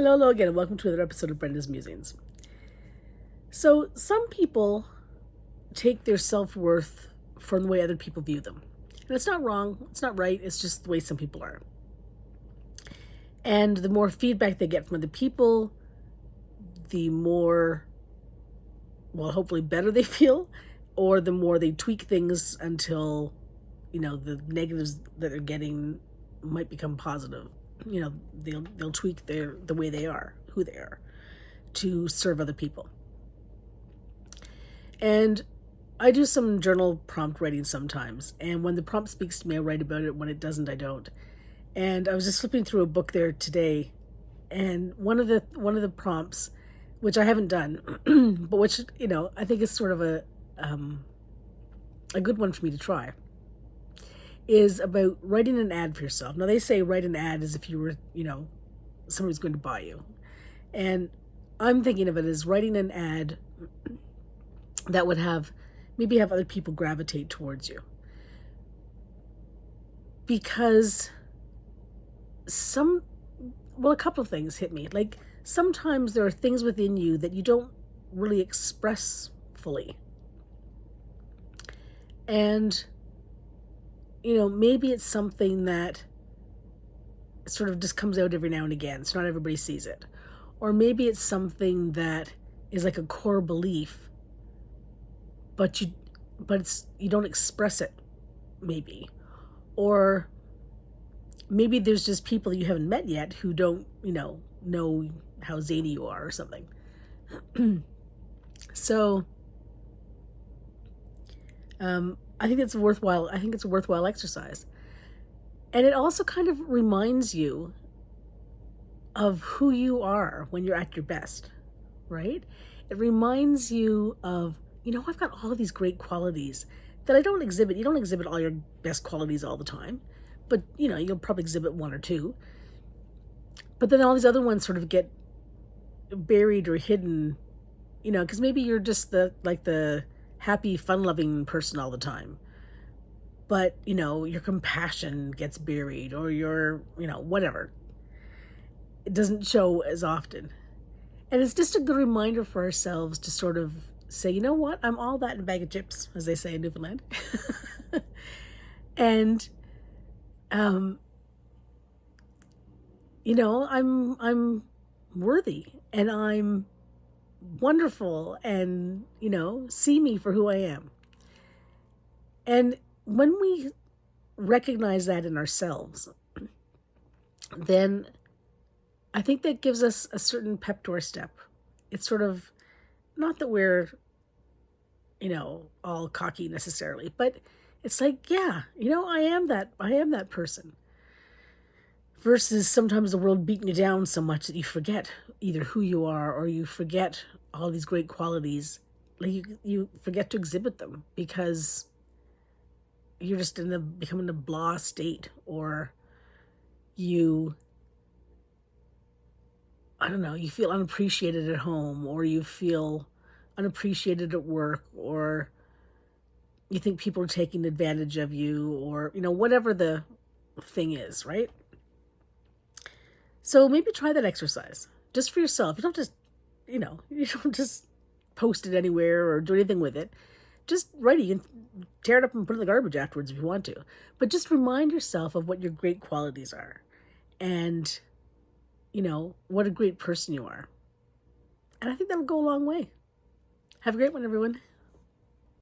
Hello again, and welcome to another episode of Brenda's Musings. So, some people take their self-worth from the way other people view them. And it's not wrong, it's not right, it's just the way some people are. And the more feedback they get from other people, the more, well, hopefully better they feel, or the more they tweak things until, the negatives that they're getting might become positive. They'll tweak the way they are, who they are, to serve other people. And I do some journal prompt writing sometimes, and when the prompt speaks to me, I write about it. When it doesn't, I don't. And I was just flipping through a book there today, and one of the prompts, which I haven't done, but which I think is sort of a good one for me to try, is about writing an ad for yourself. Now, they say write an ad as if you were, somebody's going to buy you. And I'm thinking of it as writing an ad that would maybe have other people gravitate towards you. Because a couple of things hit me. Like, sometimes there are things within you that you don't really express fully. And maybe it's something that sort of just comes out every now and again, so not everybody sees it. Or maybe it's something that is like a core belief, but you don't express it, maybe. Or maybe there's just people you haven't met yet who don't, know how zany you are or something. So, I think it's worthwhile. I think it's a worthwhile exercise. And it also kind of reminds you of who you are when you're at your best, right? It reminds you of, I've got all of these great qualities that I don't exhibit. You don't exhibit all your best qualities all the time, but, you'll probably exhibit one or two. But then all these other ones sort of get buried or hidden, because maybe you're just the happy, fun-loving person all the time. But, your compassion gets buried, or your, whatever. It doesn't show as often. And it's just a good reminder for ourselves to sort of say, you know what? I'm all that in a bag of chips, as they say in Newfoundland. And, I'm worthy, and I'm wonderful, and, see me for who I am. And when we recognize that in ourselves, then I think that gives us a certain pep to our step. It's sort of, not that we're, all cocky necessarily, but it's like, yeah, I am that person. Versus sometimes the world beating you down so much that you forget either who you are, or you forget all these great qualities. Like you forget to exhibit them because you're just becoming a blah state, or you feel unappreciated at home, or you feel unappreciated at work, or you think people are taking advantage of you, or, whatever the thing is, right? So maybe try that exercise just for yourself. You don't just post it anywhere or do anything with it. Just write it. You can tear it up and put it in the garbage afterwards if you want to. But just remind yourself of what your great qualities are, and, what a great person you are. And I think that'll go a long way. Have a great one, everyone.